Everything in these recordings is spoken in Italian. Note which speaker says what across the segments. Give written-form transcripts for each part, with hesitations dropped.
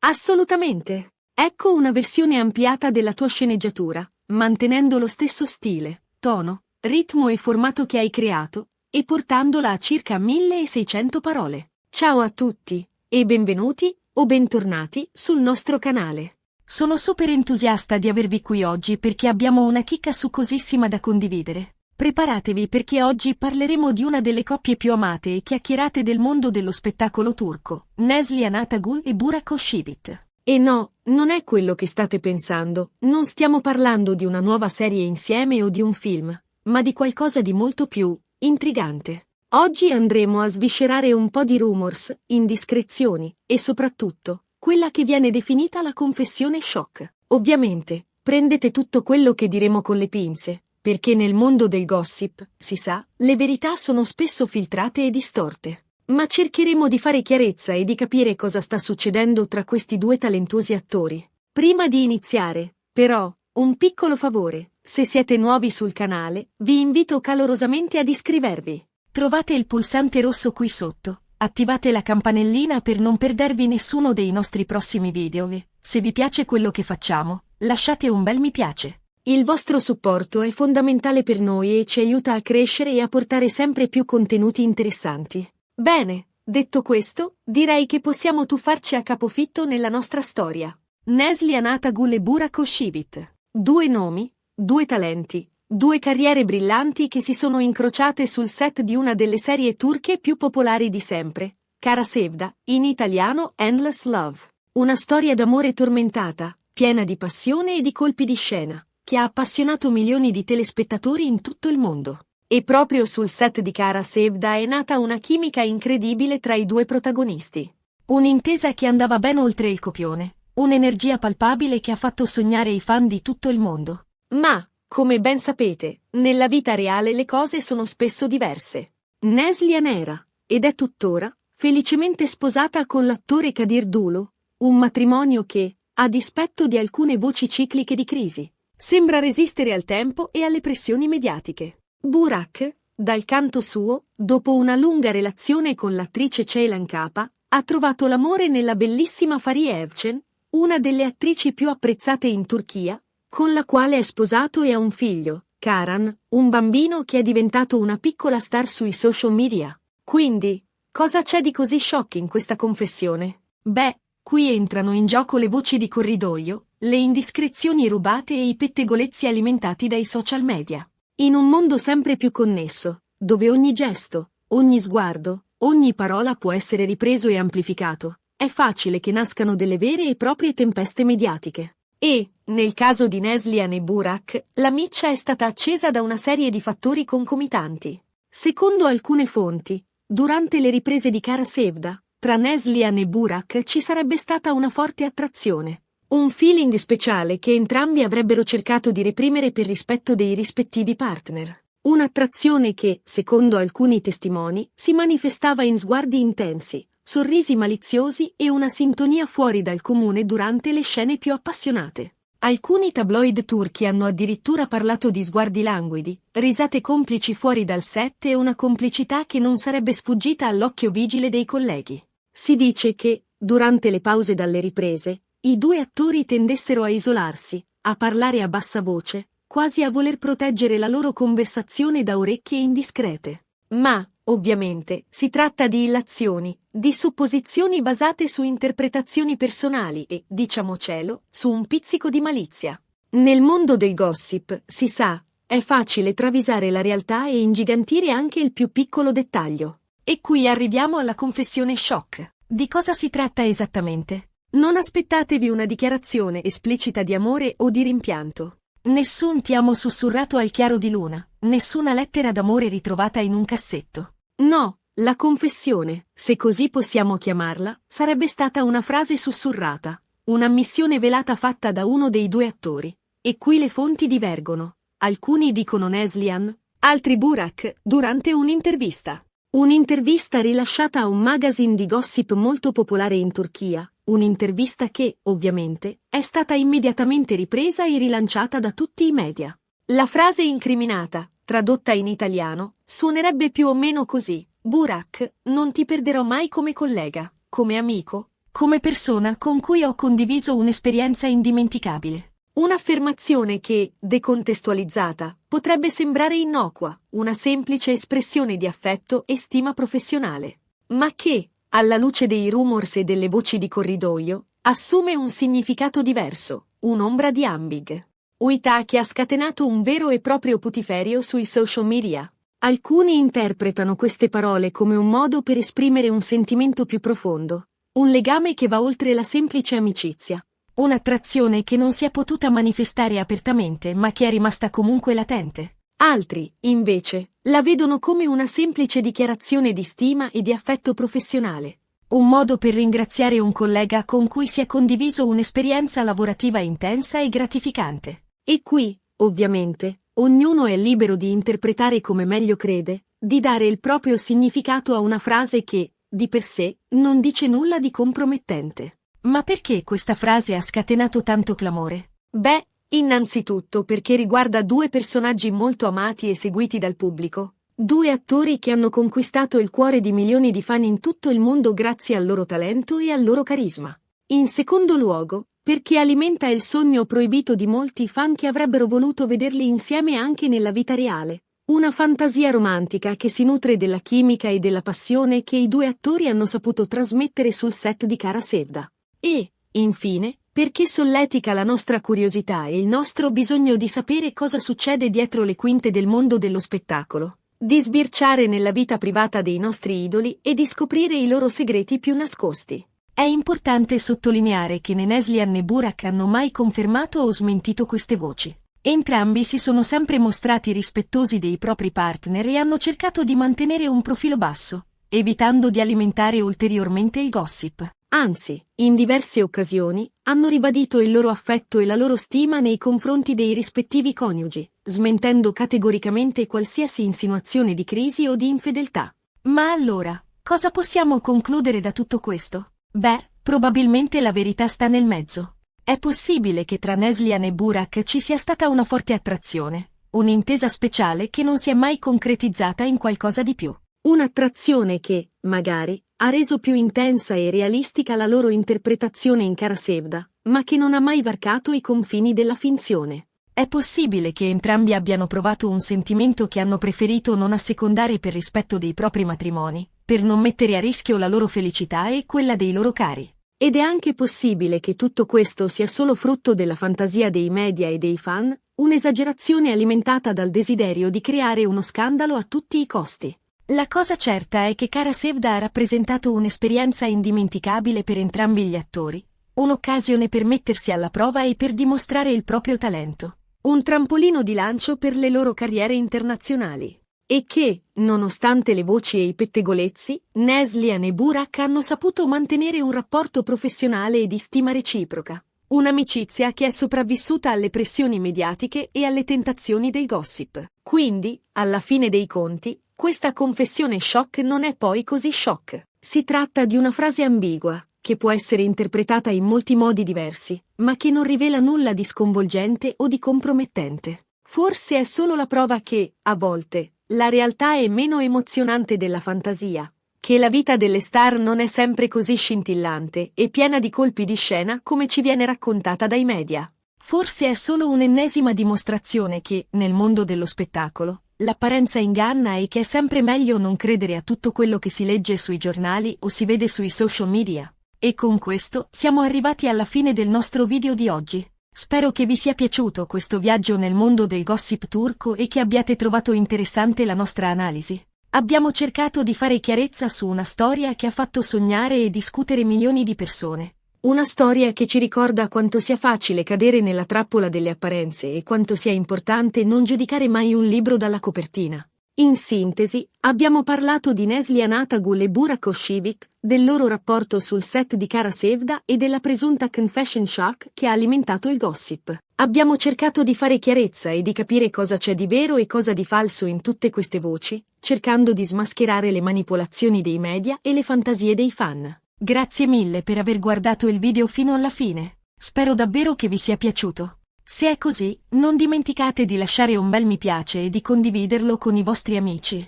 Speaker 1: Assolutamente. Ecco una versione ampliata della tua sceneggiatura, mantenendo lo stesso stile, tono, ritmo e formato che hai creato, e portandola a circa 1600 parole. Ciao a tutti, e benvenuti, o bentornati, sul nostro canale. Sono super entusiasta di avervi qui oggi perché abbiamo una chicca succosissima da condividere. Preparatevi perché oggi parleremo di una delle coppie più amate e chiacchierate del mondo dello spettacolo turco, Neslihan Atagul e Burak Özçivit. E no, non è quello che state pensando, non stiamo parlando di una nuova serie insieme o di un film, ma di qualcosa di molto più intrigante. Oggi andremo a sviscerare un po' di rumors, indiscrezioni, e soprattutto, quella che viene definita la confessione shock. Ovviamente, prendete tutto quello che diremo con le pinze, perché nel mondo del gossip, si sa, le verità sono spesso filtrate e distorte. Ma cercheremo di fare chiarezza e di capire cosa sta succedendo tra questi due talentuosi attori. Prima di iniziare, però, un piccolo favore: se siete nuovi sul canale, vi invito calorosamente ad iscrivervi. Trovate il pulsante rosso qui sotto, attivate la campanellina per non perdervi nessuno dei nostri prossimi video e, se vi piace quello che facciamo, lasciate un bel mi piace. Il vostro supporto è fondamentale per noi e ci aiuta a crescere e a portare sempre più contenuti interessanti. Bene, detto questo, direi che possiamo tuffarci a capofitto nella nostra storia. Neslihan Atagul e Burak Özçivit. Due nomi, due talenti, due carriere brillanti che si sono incrociate sul set di una delle serie turche più popolari di sempre, Kara Sevda, in italiano Endless Love. Una storia d'amore tormentata, piena di passione e di colpi di scena, che ha appassionato milioni di telespettatori in tutto il mondo. E proprio sul set di Kara Sevda è nata una chimica incredibile tra i due protagonisti. Un'intesa che andava ben oltre il copione, un'energia palpabile che ha fatto sognare i fan di tutto il mondo. Ma, come ben sapete, nella vita reale le cose sono spesso diverse. Neslihan era, ed è tuttora, felicemente sposata con l'attore Kadir Dulu, un matrimonio che, a dispetto di alcune voci cicliche di crisi, sembra resistere al tempo e alle pressioni mediatiche. Burak, dal canto suo, dopo una lunga relazione con l'attrice Ceylan Kapa, ha trovato l'amore nella bellissima Fariye Evcen, una delle attrici più apprezzate in Turchia, con la quale è sposato e ha un figlio, Karan, un bambino che è diventato una piccola star sui social media. Quindi, cosa c'è di così shock in questa confessione? Beh, qui entrano in gioco le voci di corridoio, le indiscrezioni rubate e i pettegolezzi alimentati dai social media. In un mondo sempre più connesso, dove ogni gesto, ogni sguardo, ogni parola può essere ripreso e amplificato, è facile che nascano delle vere e proprie tempeste mediatiche. E, nel caso di Neslihan e Burak, la miccia è stata accesa da una serie di fattori concomitanti. Secondo alcune fonti, durante le riprese di Kara Sevda, tra Neslihan e Burak ci sarebbe stata una forte attrazione. Un feeling speciale che entrambi avrebbero cercato di reprimere per rispetto dei rispettivi partner. Un'attrazione che, secondo alcuni testimoni, si manifestava in sguardi intensi, sorrisi maliziosi e una sintonia fuori dal comune durante le scene più appassionate. Alcuni tabloid turchi hanno addirittura parlato di sguardi languidi, risate complici fuori dal set e una complicità che non sarebbe sfuggita all'occhio vigile dei colleghi. Si dice che, durante le pause dalle riprese, i due attori tendessero a isolarsi, a parlare a bassa voce, quasi a voler proteggere la loro conversazione da orecchie indiscrete. Ma, ovviamente, si tratta di illazioni, di supposizioni basate su interpretazioni personali e, diciamocelo, su un pizzico di malizia. Nel mondo del gossip, si sa, è facile travisare la realtà e ingigantire anche il più piccolo dettaglio. E qui arriviamo alla confessione shock. Di cosa si tratta esattamente? Non aspettatevi una dichiarazione esplicita di amore o di rimpianto. Nessun ti amo sussurrato al chiaro di luna, nessuna lettera d'amore ritrovata in un cassetto. No, la confessione, se così possiamo chiamarla, sarebbe stata una frase sussurrata, un'ammissione velata fatta da uno dei due attori. E qui le fonti divergono. Alcuni dicono Neslihan, altri Burak, durante un'intervista. Un'intervista rilasciata a un magazine di gossip molto popolare in Turchia. Un'intervista che, ovviamente, è stata immediatamente ripresa e rilanciata da tutti i media. La frase incriminata, tradotta in italiano, suonerebbe più o meno così: Burak, non ti perderò mai come collega, come amico, come persona con cui ho condiviso un'esperienza indimenticabile. Un'affermazione che, decontestualizzata, potrebbe sembrare innocua, una semplice espressione di affetto e stima professionale, ma che, alla luce dei rumors e delle voci di corridoio, assume un significato diverso, un'ombra di ambiguità che ha scatenato un vero e proprio putiferio sui social media. Alcuni interpretano queste parole come un modo per esprimere un sentimento più profondo, un legame che va oltre la semplice amicizia, un'attrazione che non si è potuta manifestare apertamente ma che è rimasta comunque latente. Altri, invece, la vedono come una semplice dichiarazione di stima e di affetto professionale, un modo per ringraziare un collega con cui si è condiviso un'esperienza lavorativa intensa e gratificante. E qui, ovviamente, ognuno è libero di interpretare come meglio crede, di dare il proprio significato a una frase che, di per sé, non dice nulla di compromettente. Ma perché questa frase ha scatenato tanto clamore? Beh, innanzitutto perché riguarda due personaggi molto amati e seguiti dal pubblico, due attori che hanno conquistato il cuore di milioni di fan in tutto il mondo grazie al loro talento e al loro carisma. In secondo luogo, perché alimenta il sogno proibito di molti fan che avrebbero voluto vederli insieme anche nella vita reale. Una fantasia romantica che si nutre della chimica e della passione che i due attori hanno saputo trasmettere sul set di Cara Sevda. E, infine, perché solletica la nostra curiosità e il nostro bisogno di sapere cosa succede dietro le quinte del mondo dello spettacolo, di sbirciare nella vita privata dei nostri idoli e di scoprire i loro segreti più nascosti. È importante sottolineare che né Neslihan né Burak hanno mai confermato o smentito queste voci. Entrambi si sono sempre mostrati rispettosi dei propri partner e hanno cercato di mantenere un profilo basso, evitando di alimentare ulteriormente il gossip. Anzi, in diverse occasioni, hanno ribadito il loro affetto e la loro stima nei confronti dei rispettivi coniugi, smentendo categoricamente qualsiasi insinuazione di crisi o di infedeltà. Ma allora, cosa possiamo concludere da tutto questo? Beh, probabilmente la verità sta nel mezzo. È possibile che tra Neslihan e Burak ci sia stata una forte attrazione, un'intesa speciale che non si è mai concretizzata in qualcosa di più. Un'attrazione che, magari, ha reso più intensa e realistica la loro interpretazione in Cara Sevda, ma che non ha mai varcato i confini della finzione. È possibile che entrambi abbiano provato un sentimento che hanno preferito non assecondare per rispetto dei propri matrimoni, per non mettere a rischio la loro felicità e quella dei loro cari. Ed è anche possibile che tutto questo sia solo frutto della fantasia dei media e dei fan, un'esagerazione alimentata dal desiderio di creare uno scandalo a tutti i costi. La cosa certa è che Cara Sevda ha rappresentato un'esperienza indimenticabile per entrambi gli attori, un'occasione per mettersi alla prova e per dimostrare il proprio talento, un trampolino di lancio per le loro carriere internazionali. E che, nonostante le voci e i pettegolezzi, Neslihan e Burak hanno saputo mantenere un rapporto professionale e di stima reciproca. Un'amicizia che è sopravvissuta alle pressioni mediatiche e alle tentazioni del gossip. Quindi, alla fine dei conti, questa confessione shock non è poi così shock. Si tratta di una frase ambigua, che può essere interpretata in molti modi diversi, ma che non rivela nulla di sconvolgente o di compromettente. Forse è solo la prova che, a volte, la realtà è meno emozionante della fantasia, che la vita delle star non è sempre così scintillante e piena di colpi di scena come ci viene raccontata dai media. Forse è solo un'ennesima dimostrazione che, nel mondo dello spettacolo, l'apparenza inganna e che è sempre meglio non credere a tutto quello che si legge sui giornali o si vede sui social media. E con questo siamo arrivati alla fine del nostro video di oggi. Spero che vi sia piaciuto questo viaggio nel mondo del gossip turco e che abbiate trovato interessante la nostra analisi. Abbiamo cercato di fare chiarezza su una storia che ha fatto sognare e discutere milioni di persone. Una storia che ci ricorda quanto sia facile cadere nella trappola delle apparenze e quanto sia importante non giudicare mai un libro dalla copertina. In sintesi, abbiamo parlato di Neslihan Atagul e Burak Özçivit, del loro rapporto sul set di Cara Sevda e della presunta confession shock che ha alimentato il gossip. Abbiamo cercato di fare chiarezza e di capire cosa c'è di vero e cosa di falso in tutte queste voci, cercando di smascherare le manipolazioni dei media e le fantasie dei fan. Grazie mille per aver guardato il video fino alla fine. Spero davvero che vi sia piaciuto. Se è così, non dimenticate di lasciare un bel mi piace e di condividerlo con i vostri amici.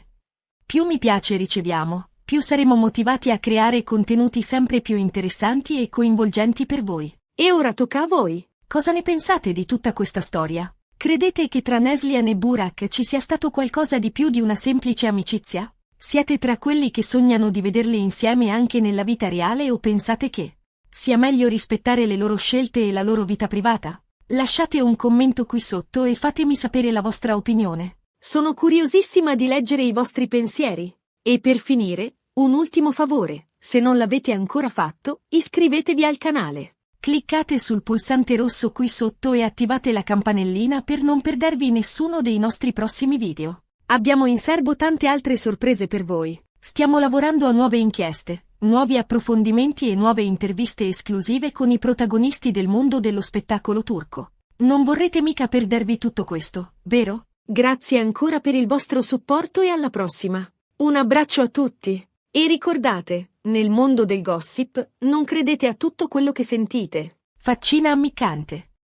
Speaker 1: Più mi piace riceviamo, più saremo motivati a creare contenuti sempre più interessanti e coinvolgenti per voi. E ora tocca a voi. Cosa ne pensate di tutta questa storia? Credete che tra Neslihan e Burak ci sia stato qualcosa di più di una semplice amicizia? Siete tra quelli che sognano di vederli insieme anche nella vita reale o pensate che sia meglio rispettare le loro scelte e la loro vita privata? Lasciate un commento qui sotto e fatemi sapere la vostra opinione. Sono curiosissima di leggere i vostri pensieri. E per finire, un ultimo favore, se non l'avete ancora fatto, iscrivetevi al canale. Cliccate sul pulsante rosso qui sotto e attivate la campanellina per non perdervi nessuno dei nostri prossimi video. Abbiamo in serbo tante altre sorprese per voi. Stiamo lavorando a nuove inchieste, nuovi approfondimenti e nuove interviste esclusive con i protagonisti del mondo dello spettacolo turco. Non vorrete mica perdervi tutto questo, vero? Grazie ancora per il vostro supporto e alla prossima. Un abbraccio a tutti. E ricordate, nel mondo del gossip, non credete a tutto quello che sentite. Faccina ammiccante.